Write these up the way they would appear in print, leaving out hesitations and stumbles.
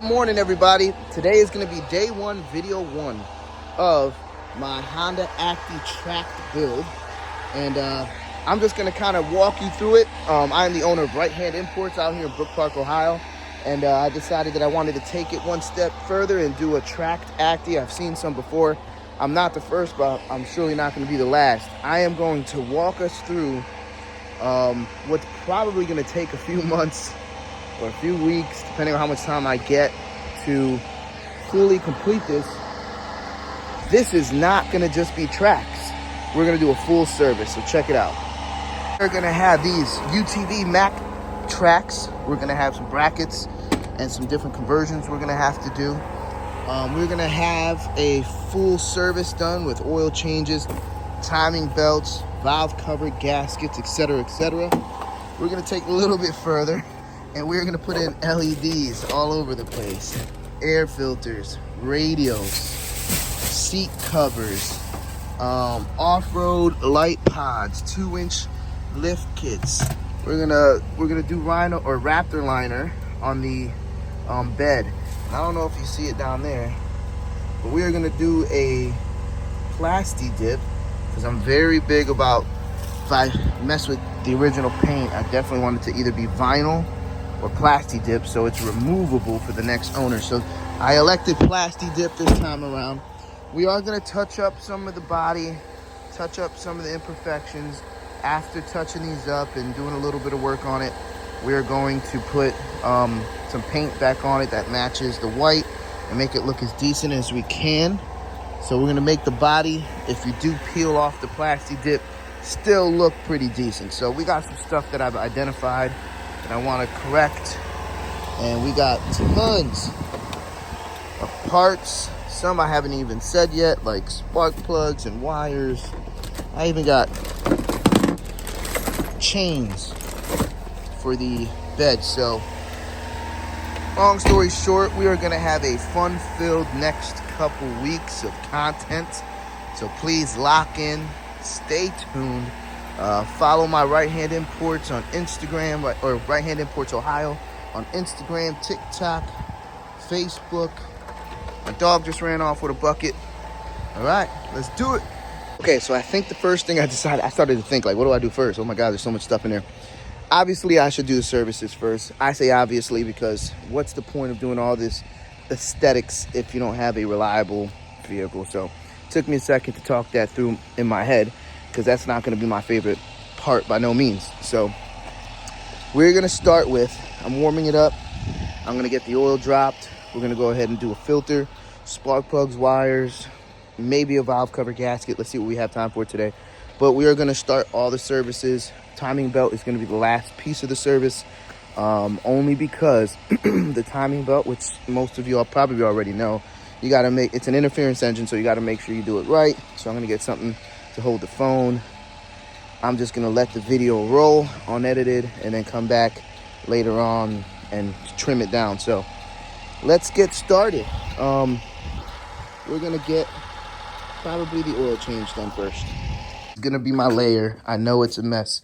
Good morning, everybody. Today is going to be day one, video one of my Honda Acty tracked build. And I'm just going to kind of walk you through it. I'm the owner of Right Hand Imports out here in Brook Park, Ohio. And I decided that I wanted to take it one step further and do a tracked Acty. I've seen some before. I'm not the first, but I'm surely not going to be the last. I am going to walk us through what's probably going to take a few months or a few weeks, depending on how much time I get to fully complete this. This is not gonna just be tracks. We're gonna do a full service, so check it out. We're gonna have these UTV Mac tracks. We're gonna have some brackets and some different conversions we're gonna have to do. We're gonna have a full service done with oil changes, timing belts, valve cover, gaskets, etc., etc. We're gonna take a little bit further, and we're gonna put in LEDs all over the place, air filters, radios, seat covers, off-road light pods, 2-inch lift kits. We're gonna do Rhino or Raptor liner on the bed. And I don't know if you see it down there, but we are gonna do a plasti dip because I'm very big about, if I mess with the original paint, I definitely want it to either be vinyl or plasti dip, so it's removable for the next owner. So I elected plasti dip this time around. We are going to touch up some of the body, touch up some of the imperfections. After touching these up and doing a little bit of work on it, we are going to put some paint back on it that matches the white and make it look as decent as we can. So we're going to make the body, if you do peel off the plasti dip, still look pretty decent. So we got some stuff that I've identified that I want to correct, and we got tons of parts. Some I haven't even said yet, like spark plugs and wires. I even got chains for the bed. So long story short, we are going to have a fun-filled next couple weeks of content, so please lock in, stay tuned. Follow my Right Hand Imports on Instagram, or Right Hand Imports Ohio on Instagram, TikTok, Facebook. My dog just ran off with a bucket. All right, let's do it. Okay, so I think the first thing I started to think, like, what do I do first? Oh my God, there's so much stuff in there. Obviously, I should do the services first. I say obviously because what's the point of doing all this aesthetics if you don't have a reliable vehicle? So it took me a second to talk that through in my head, because that's not going to be my favorite part by no means. So we're going to start with, I'm warming it up. I'm going to get the oil dropped. We're going to go ahead and do a filter, spark plugs, wires, maybe a valve cover gasket. Let's see what we have time for today. But we are going to start all the services. Timing belt is going to be the last piece of the service, only because the timing belt, which most of you all probably already know, you got to make, it's an interference engine, so you got to make sure you do it right. So I'm going to get something to hold the phone. I'm just going to let the video roll unedited and then come back later on and trim it down. So let's get started. We're going to get probably the oil change done first. It's going to be my layer. I know it's a mess,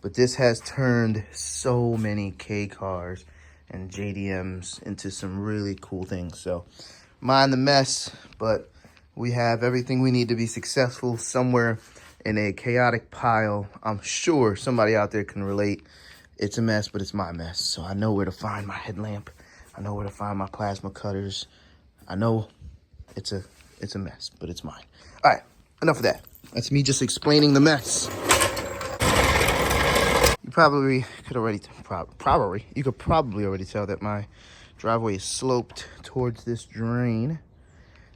but this has turned so many K cars and JDMs into some really cool things. So mind the mess, but we have everything we need to be successful somewhere in a chaotic pile. I'm sure somebody out there can relate. It's a mess, but it's my mess. So I know where to find my headlamp. I know where to find my plasma cutters. I know it's a mess, but it's mine. All right, enough of that. That's me just explaining the mess. You probably could already, you could probably already tell that my driveway is sloped towards this drain.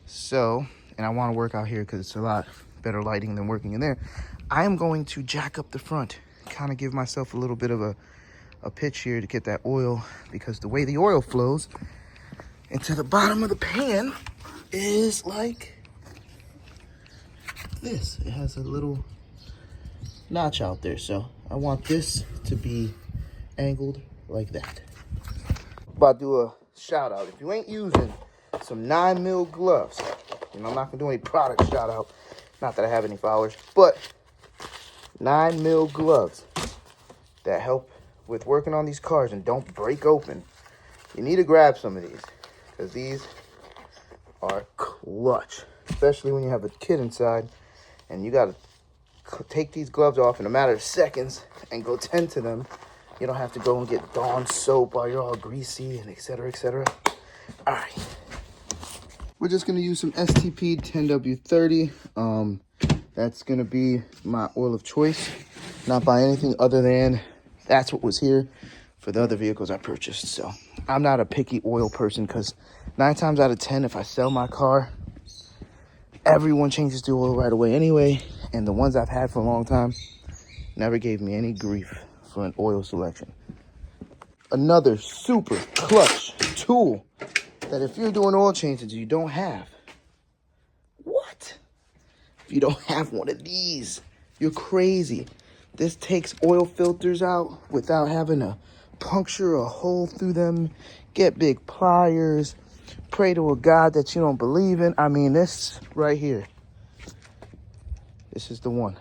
So, and I want to work out here because it's a lot better lighting than working in there. I am going to jack up the front, kind of give myself a little bit of a pitch here to get that oil, because the way the oil flows into the bottom of the pan is like this. It has a little notch out there, so I want this to be angled like that. About to do a shout out. If you ain't using some 9mm gloves, and I'm not gonna do any product shout out, not that I have any followers, but 9mm gloves that help with working on these cars and don't break open. You need to grab some of these. because these are clutch, especially when you have a kid inside and you got to take these gloves off in a matter of seconds and go tend to them. You don't have to go and get Dawn soap while you're all greasy and etc., etc. All right. We're just going to use some STP 10W30. That's going to be my oil of choice. Not buy anything other than that's what was here for the other vehicles I purchased. So I'm not a picky oil person because 9 times out of 10, if I sell my car, everyone changes the oil right away anyway. And the ones I've had for a long time never gave me any grief for an oil selection. Another super clutch tool that if you're doing oil changes you don't have. What? If you don't have one of these, you're crazy. This takes oil filters out without having to puncture a hole through them, get big pliers, pray to a God that you don't believe in. I mean, this right here, this is the one.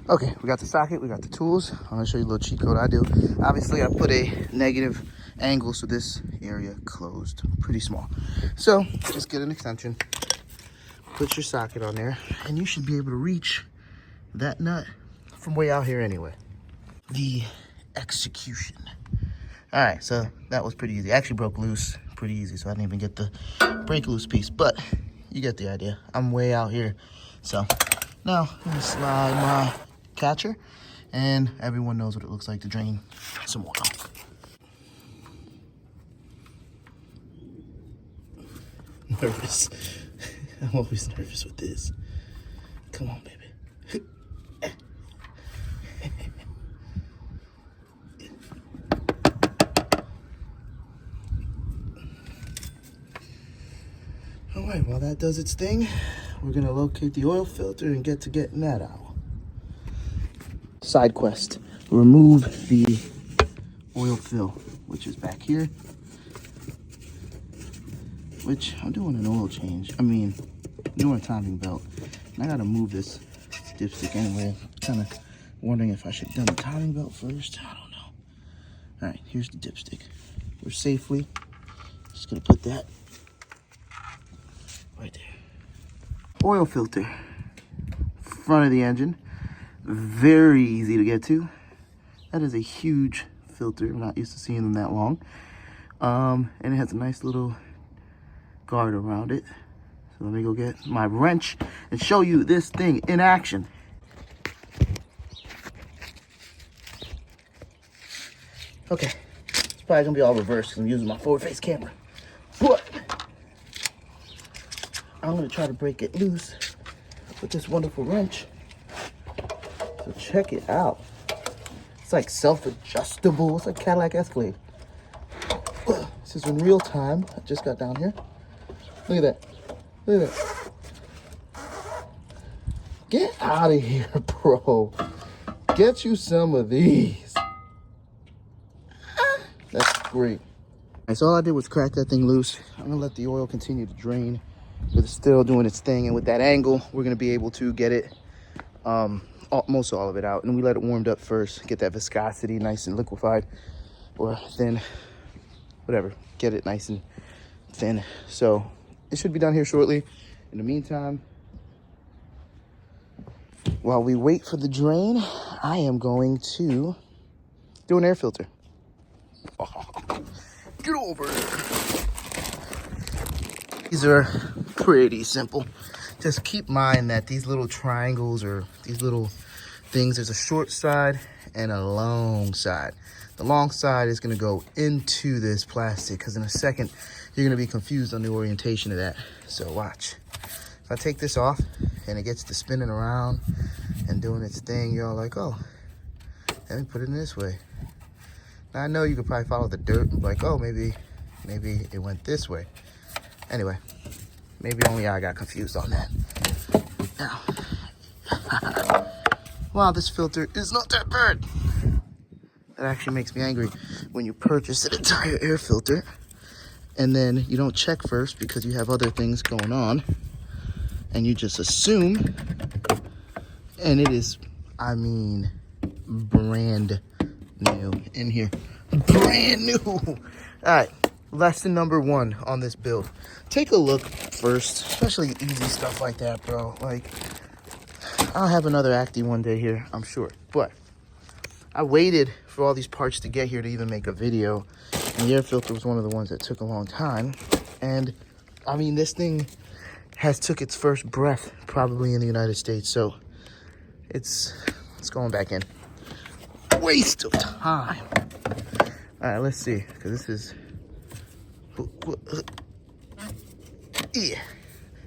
Okay, we got the socket, we got the tools. I'm gonna show you a little cheat code I do. Obviously, I put a negative angle, so this area closed pretty small. So just get an extension, put your socket on there, and you should be able to reach that nut from way out here anyway. The execution. All right, so that was pretty easy. Actually broke loose pretty easy, so I didn't even get the break loose piece, but you get the idea. I'm way out here. So now I'm gonna slide my catcher, and everyone knows what it looks like to drain some oil. Nervous. I'm always nervous with this. Come on, baby. All right, while that does its thing, we're gonna locate the oil filter and get to getting that out. Side quest, remove the oil fill, which is back here, which I'm doing an oil change. I mean, I'm doing a timing belt, and I gotta move this dipstick anyway. Kind of wondering if I should have done the timing belt first. I don't know. All right, here's the dipstick. We're safely just gonna put that right there. Oil filter, front of the engine, very easy to get to. That is a huge filter. I'm not used to seeing them that long. And it has a nice little guard around it. So let me go get my wrench and show you this thing in action. Okay, it's probably gonna be all reversed because I'm using my forward face camera. But I'm gonna try to break it loose with this wonderful wrench. So check it out. It's like self-adjustable. It's like Cadillac Escalade. This is in real time. I just got down here. Look at that. Look at that. Get out of here, bro. Get you some of these. That's great. All right, so all I did was crack that thing loose. I'm gonna let the oil continue to drain, but it's still doing its thing. And with that angle, we're gonna be able to get it, most all of it out. And we let it warmed up first, get that viscosity nice and liquefied or thin, whatever. Get it nice and thin. So it should be done here shortly. In the meantime, while we wait for the drain, I am going to do an air filter. Get over here. These are pretty simple. Just keep in mind that these little triangles or these little things, there's a short side and a long side. The long side is gonna go into this plastic because in a second, you're gonna be confused on the orientation of that. So watch. If I take this off and it gets to spinning around and doing its thing, you're all like, oh, let me put it in this way. Now I know you could probably follow the dirt and be like, oh, maybe it went this way. Anyway, maybe only I got confused on that. Now, wow, this filter is not that bad. That actually makes me angry when you purchase an entire air filter and then you don't check first because you have other things going on and you just assume, and it is, I mean, brand new in here. Brand new. All right, lesson number one on this build. Take a look first, especially easy stuff like that, bro. Like, I'll have another Acty one day here, I'm sure. But I waited for all these parts to get here to even make a video. And the air filter was one of the ones that took a long time. And I mean, this thing has took its first breath probably in the United States. So it's going back in. Waste of time. All right, let's see, because this is, yeah,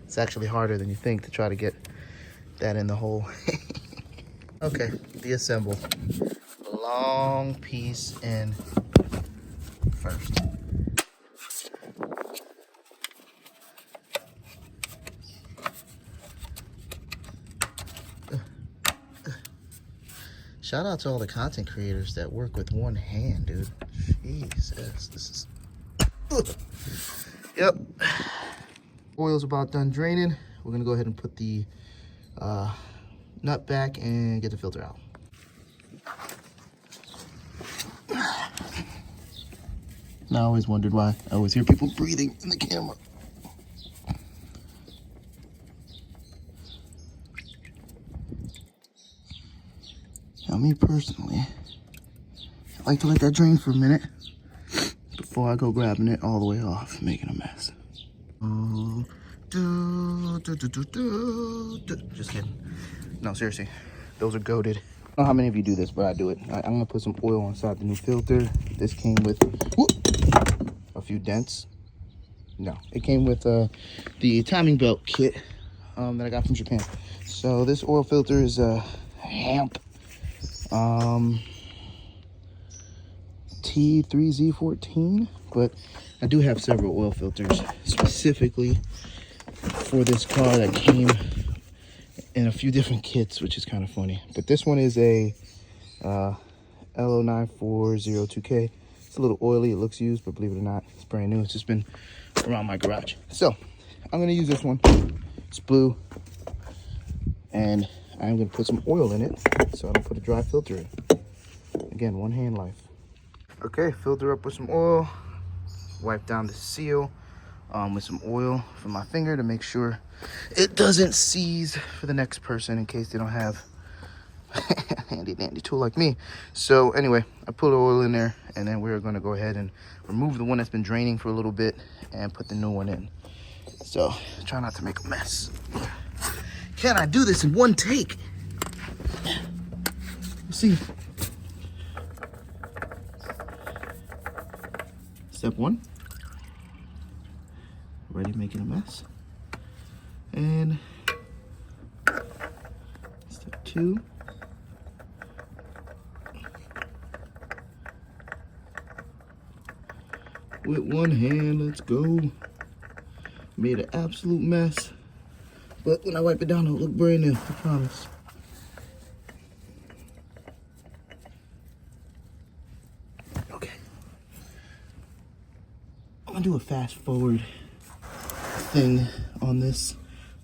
it's actually harder than you think to try to get that in the hole. Okay, deassemble. Long piece in first. Shout out to all the content creators that work with one hand, dude. Jesus, this is... Yep. Oil's about done draining. We're gonna go ahead and put the nut back and get the filter out. Now, I always wondered why I always hear people breathing in the camera. Now, me personally, I like to let that drain for a minute before I go grabbing it all the way off, making a mess. Just kidding. No, seriously, those are goated. I don't know how many of you do this, but I do it. I'm gonna put some oil inside the new filter. This came with a few dents. No, it came with the timing belt kit that I got from Japan. So this oil filter is a Hamp T3Z14, but I do have several oil filters specifically for this car that came in a few different kits, which is kind of funny. But this one is a LO9402K. It's a little oily, it looks used, but believe it or not, it's brand new. It's just been around my garage. So I'm gonna use this one. It's blue, and I'm gonna put some oil in it so I don't put a dry filter in. Again, one hand life. Okay, filter up with some oil, wipe down the seal with some oil from my finger to make sure it doesn't seize for the next person in case they don't have a handy dandy tool like me. So anyway, I put oil in there, and then we're gonna go ahead and remove the one that's been draining for a little bit and put the new one in. So try not to make a mess. Can I do this in one take? Let's see. Step one, already making a mess. And step two, with one hand, let's go. Made an absolute mess, but when I wipe it down, it'll look brand new, I promise. Okay. I'm gonna do a fast forward thing on this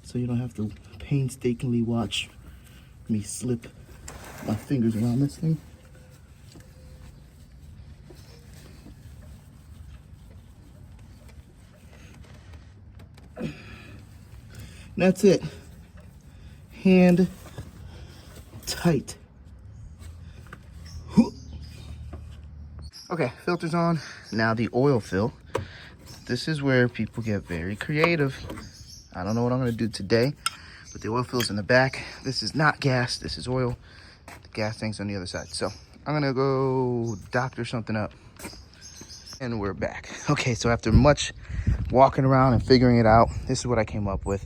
so you don't have to painstakingly watch me slip my fingers around this thing. That's it. Hand tight. Okay, filter's on. Now the oil fill. This is where people get very creative. I don't know what I'm gonna do today, but the oil fill's in the back. This is not gas, this is oil. The gas tank's on the other side. So I'm gonna go doctor something up. And we're back. Okay, so after much walking around and figuring it out, this is what I came up with.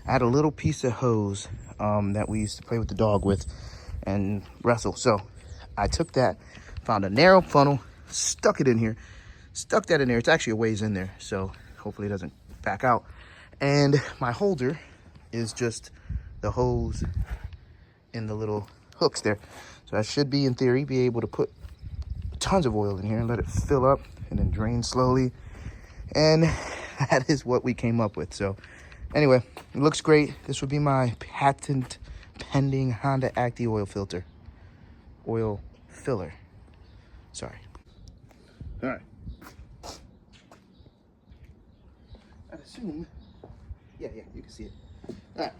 I had a little piece of hose that we used to play with the dog with and wrestle. So I took that, found a narrow funnel, stuck it in here, stuck that in there. It's actually a ways in there, so hopefully it doesn't back out. And my holder is just the hose in the little hooks there. So I should be, in theory, be able to put tons of oil in here and let it fill up and then drain slowly. And that is what we came up with. So anyway, it looks great. This would be my patent pending Honda Acty oil filter. Oil filler. Sorry. All right. I'd assume, yeah, you can see it. All right,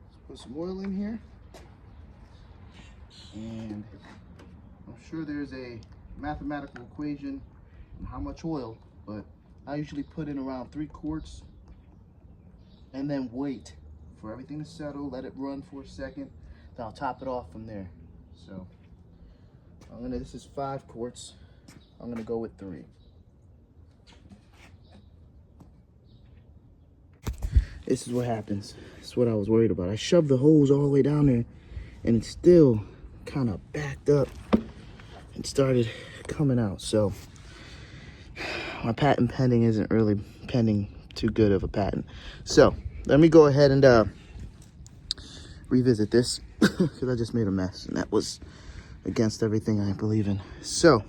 let's put some oil in here. And I'm sure there's a mathematical equation on how much oil, but I usually put in around 3 quarts and then wait for everything to settle, let it run for a second, then I'll top it off from there. So this is 5 quarts. I'm gonna go with 3. This is what happens. This is what I was worried about. I shoved the hose all the way down there and it's still kind of backed up and started coming out. So my patent pending isn't really pending too good of a patent. So let me go ahead and revisit this because I just made a mess and that was against everything I believe in. So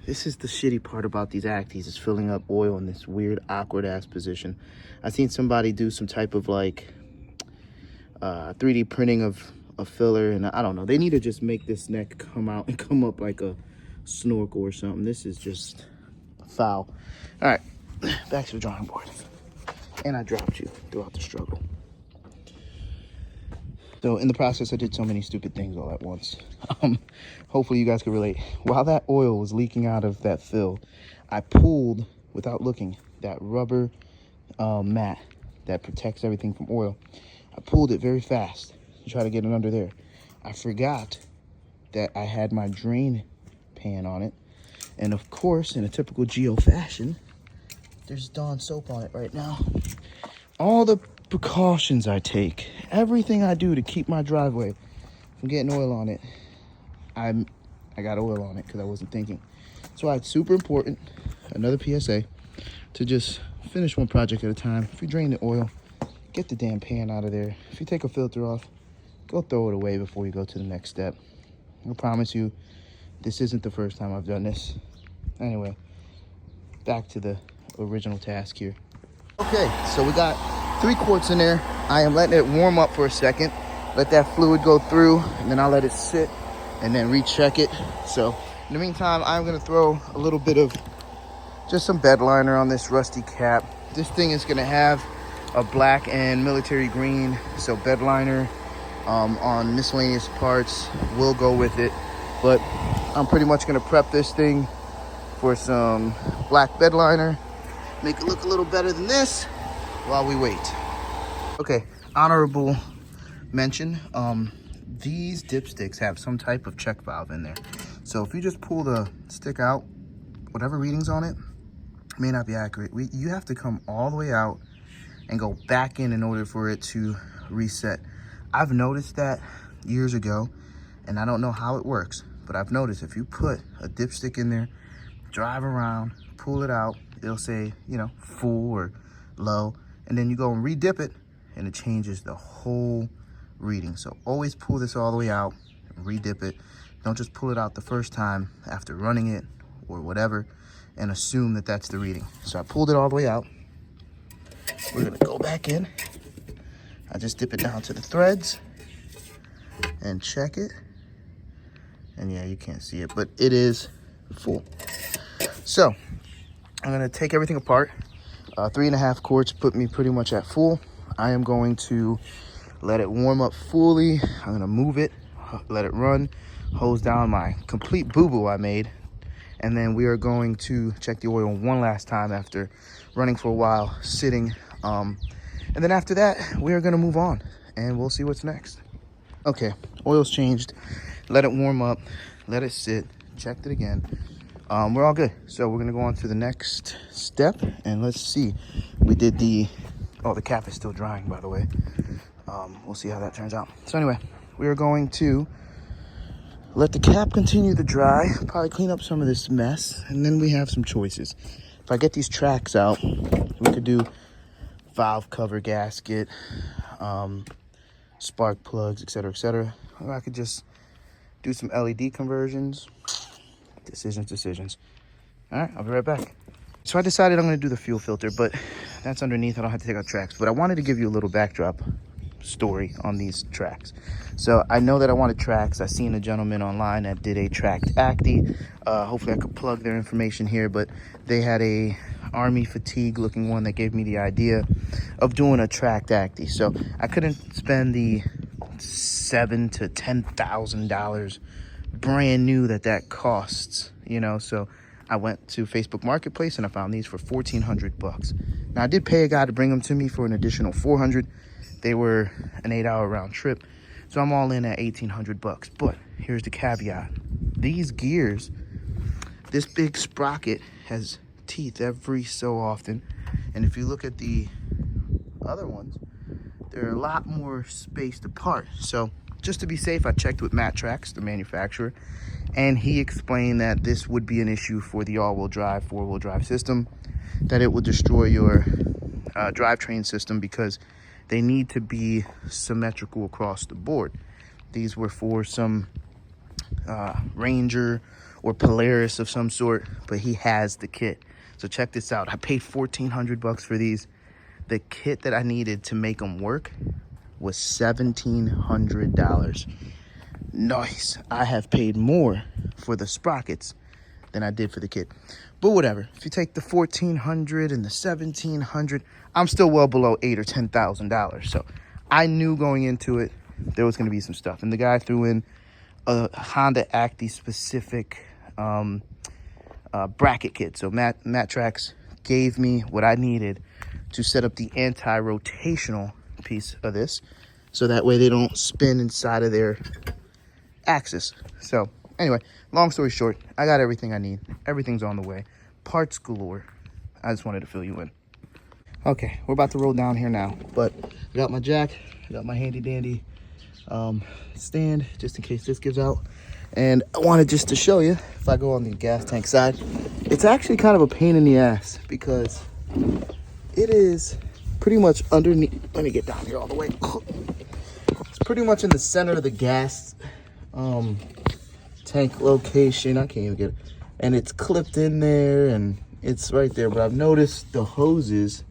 this is the shitty part about these Acties, is filling up oil in this weird awkward ass position. I seen somebody do some type of like 3D printing of a filler, and I don't know, they need to just make this neck come out and come up like a snorkel or something. This is just foul. All right, back to the drawing board. And I dropped you throughout the struggle. So in the process, I did so many stupid things all at once. Hopefully you guys can relate. While that oil was leaking out of that fill, I pulled, without looking, that rubber mat that protects everything from oil. I pulled it very fast to try to get it under there. I forgot that I had my drain pan on it. And of course, in a typical Geo fashion, there's Dawn soap on it right now. All the precautions I take, everything I do to keep my driveway from getting oil on it, I got oil on it because I wasn't thinking. So it's super important, another PSA, to just finish one project at a time. If you drain the oil, get the damn pan out of there. If you take a filter off, go throw it away before you go to the next step. I promise you, this isn't the first time I've done this. Anyway, back to the original task here. Okay, so we got 3 quarts in there. I am letting it warm up for a second. Let that fluid go through, and then I'll let it sit and then recheck it. So in the meantime, I'm gonna throw a little bit of just some bed liner on this rusty cap. This thing is gonna have a black and military green, so bed liner on miscellaneous parts will go with it. But I'm pretty much gonna prep this thing for some black bed liner, make it look a little better than this while we wait. Okay, honorable mention, these dipsticks have some type of check valve in there. So if you just pull the stick out, whatever reading's on it may not be accurate. You have to come all the way out and go back in order for it to reset. I've noticed that years ago, and I don't know how it works, but I've noticed if you put a dipstick in there, drive around, pull it out, it'll say, you know, full or low, and then you go and re-dip it and it changes the whole reading. So always pull this all the way out and re-dip it. Don't just pull it out the first time after running it or whatever and assume that that's the reading. So I pulled it all the way out. We're gonna go back in. I just dip it down to the threads and check it. And yeah, you can't see it, but it is full. So I'm gonna take everything apart. 3.5 quarts put me pretty much at full. I am going to let it warm up fully. I'm gonna move it, let it run, hose down my complete boo-boo I made, and then we are going to check the oil one last time after running for a while, sitting. And then after that, we are gonna move on and we'll see what's next. Okay, oil's changed. Let it warm up, let it sit, checked it again. We're all good. So we're gonna go on to the next step and let's see. We did the cap is still drying, by the way. We'll see how that turns out. So anyway, we are going to let the cap continue to dry, probably clean up some of this mess, and then we have some choices. If I get these tracks out, we could do valve cover gasket, spark plugs, etc., etc. Or I could just do some LED conversions. Decisions. All right, I'll be right back. So I decided I'm gonna do the fuel filter, but that's underneath. I don't have to take out tracks, but I wanted to give you a little backdrop story on these tracks. So I know that I wanted tracks. I seen a gentleman online that did a tracked Acty. Hopefully I could plug their information here, but they had a army fatigue looking one that gave me the idea of doing a tracked Acty. So I couldn't spend the $7,000 to $10,000 brand new that costs, you know. So I went to Facebook Marketplace and I found these for $1,400. Now I did pay a guy to bring them to me for an additional $400. They were an 8-hour round trip, so I'm all in at $1,800. But here's the caveat: these gears, this big sprocket has teeth every so often, and if you look at the other ones, they're a lot more spaced apart. So just to be safe, I checked with Mattrack, the manufacturer, and he explained that this would be an issue for the all-wheel drive, four-wheel drive system, that it will destroy your drivetrain system because they need to be symmetrical across the board. These were for some Ranger or Polaris of some sort, but he has the kit. So check this out. I paid $1,400 for these. The kit that I needed to make them work was $1,700. Nice. I have paid more for the sprockets than I did for the kit. But whatever. If you take the $1,400 and the $1,700, I'm still well below $8,000 or $10,000. So I knew going into it there was going to be some stuff. And the guy threw in a Honda Acty specific bracket kit. So Mattrack gave me what I needed to set up the anti-rotational piece of this, so that way they don't spin inside of their axis. So anyway, long story short, I got everything I need. Everything's on the way. Parts galore. I just wanted to fill you in. Okay, we're about to roll down here now, but I got my jack, I got my handy dandy stand just in case this gives out. And I wanted just to show you, if I go on the gas tank side, it's actually kind of a pain in the ass because it is pretty much underneath. Let me get down here all the way. It's pretty much in the center of the gas tank location. I can't even get it. And it's clipped in there and it's right there. But I've noticed the hoses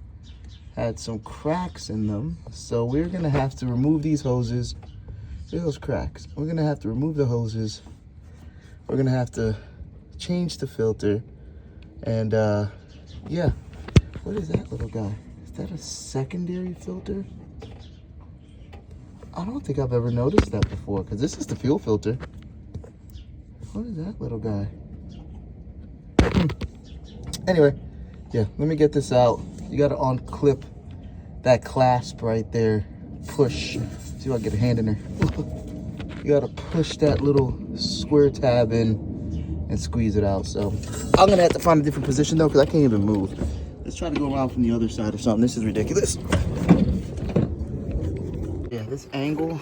had some cracks in them. So we're going to have to remove these hoses. Look at those cracks. We're going to have to remove the hoses. We're going to have to change the filter. And yeah. What is that little guy? Is that a secondary filter? I don't think I've ever noticed that before, because this is the fuel filter. What is that little guy? Anyway, yeah, let me get this out. You got to unclip that clasp right there. Push. See if I can get a hand in there. You got to push that little square tab in and squeeze it out. So I'm going to have to find a different position, though, because I can't even move. Let's try to go around from the other side or something. This is ridiculous. Yeah, this angle,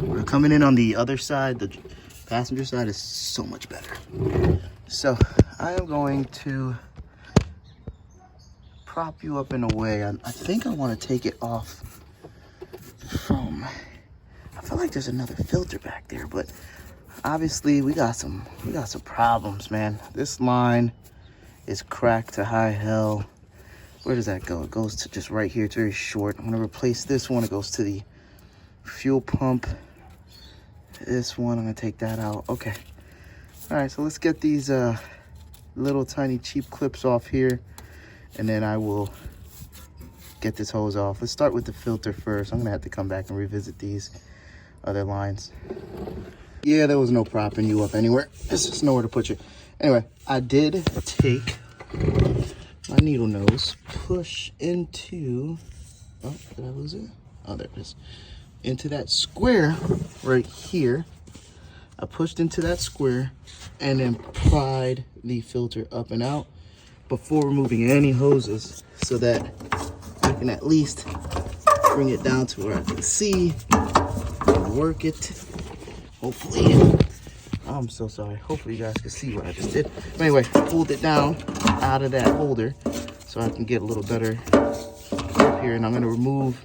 we're coming in on the other side, the passenger side, is so much better. So I am going to prop you up in a way. I think I want to take it off from, I feel like there's another filter back there, but obviously we got some problems, man. This line is cracked to high hell. Where does that go? It goes to just right here. It's very short. I'm going to replace this one. It goes to the fuel pump. This one, I'm going to take that out. Okay. All right, so let's get these little tiny cheap clips off here, and then I will get this hose off. Let's start with the filter first. I'm going to have to come back and revisit these other lines. Yeah, there was no propping you up anywhere. There's just nowhere to put you. Anyway, I did take my needle nose, push into, oh, did I lose it? Oh, there it is. Into that square right here. I pushed into that square and then pried the filter up and out before removing any hoses, so that I can at least bring it down to where I can see and work it. Hopefully, I'm so sorry. Hopefully you guys can see what I just did. But anyway, pulled it down out of that holder so I can get a little better grip here. And I'm going to remove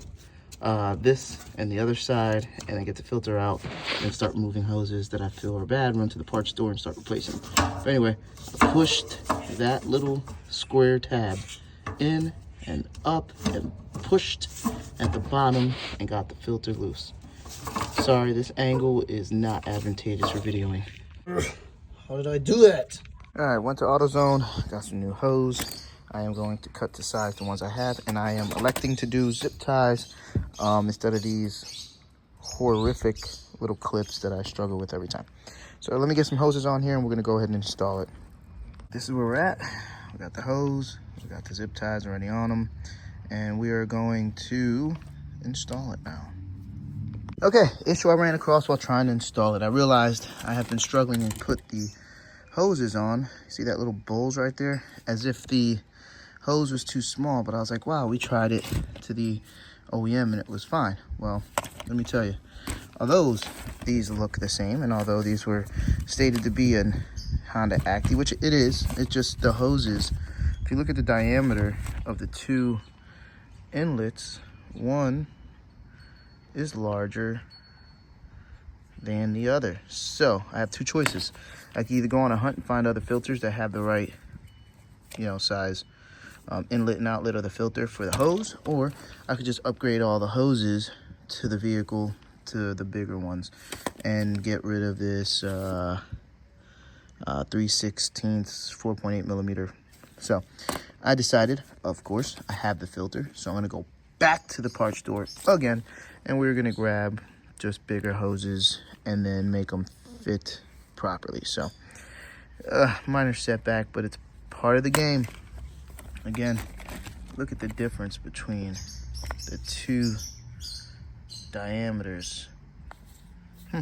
this and the other side, and then get the filter out and start removing hoses that I feel are bad, run to the parts store and start replacing them. But anyway, I pushed that little square tab in and up and pushed at the bottom and got the filter loose. Sorry, this angle is not advantageous for videoing. How did I do that? All right, went to AutoZone, got some new hose. I am going to cut to size the ones I have, and I am electing to do zip ties instead of these horrific little clips that I struggle with every time. So let me get some hoses on here, and we're gonna go ahead and install it. This is where we're at. We got the hose, we got the zip ties already on them, and we are going to install it now. Okay, issue I ran across while trying to install it. I realized I have been struggling to put the hoses on. See that little bulge right there? As if the hose was too small, but I was like, wow, we tried it to the OEM and it was fine. Well, let me tell you, although these look the same, and although these were stated to be an Honda Acty, which it is, it's just the hoses. If you look at the diameter of the two inlets, one is larger than the other. So I have two choices. I can either go on a hunt and find other filters that have the right, size inlet and outlet of the filter for the hose, or I could just upgrade all the hoses to the vehicle, to the bigger ones, and get rid of this 3/16 4.8 millimeter. So I decided, of course, I have the filter, so I'm gonna go back to the parts store again, and we're gonna grab just bigger hoses and then make them fit properly. So minor setback, but it's part of the game. Again, look at the difference between the two diameters. Oh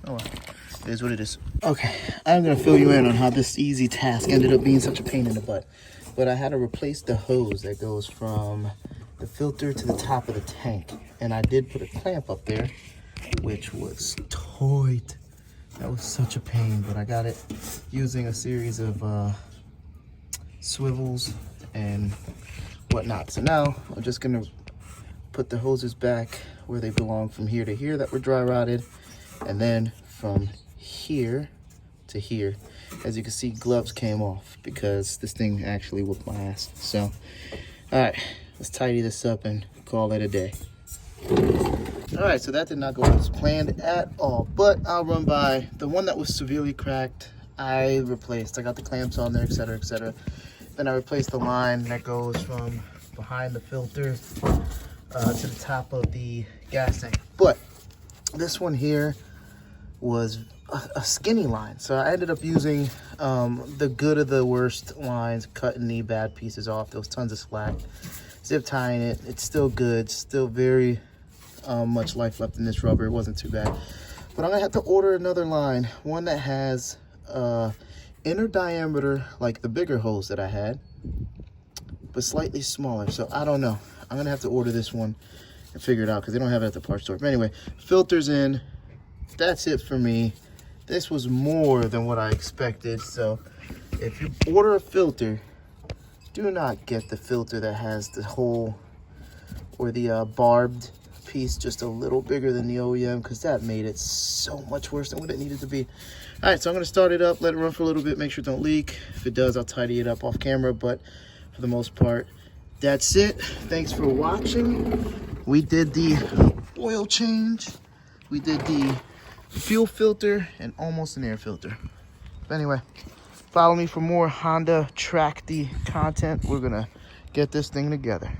well, it is what it is. Okay, I'm gonna fill you in on how this easy task ended up being such a pain in the butt. But I had to replace the hose that goes from the filter to the top of the tank, and I did put a clamp up there, which was tight. That was such a pain, but I got it using a series of swivels and whatnot. So now I'm just gonna put the hoses back where they belong from here to here that were dry rotted, and then from here to here. As you can see, gloves came off because this thing actually whooped my ass. So, all right, let's tidy this up and call it a day. All right, so that did not go as planned at all, but I'll run by the one that was severely cracked. I replaced. I got the clamps on there, etc., etc. Then I replaced the line that goes from behind the filter to the top of the gas tank. But this one here was a skinny line, so I ended up using the good of the worst lines, cutting the bad pieces off. There was tons of slack, zip tying it. It's still good, still very much life left in this rubber. It wasn't too bad, but I'm gonna have to order another line, one that has inner diameter like the bigger hose that I had, but slightly smaller. So I don't know, I'm gonna have to order this one and figure it out because they don't have it at the parts store. But anyway, filters in. That's it for me. This was more than what I expected. So if you order a filter, do not get the filter that has the hole or the barbed piece just a little bigger than the OEM, because that made it so much worse than what it needed to be. All right, so I'm going to start it up, let it run for a little bit, make sure it don't leak. If it does, I'll tidy it up off camera, but for the most part, that's it. Thanks for watching. We did the oil change, we did the fuel filter, and almost an air filter. But anyway, follow me for more Honda Acty content. We're gonna get this thing together.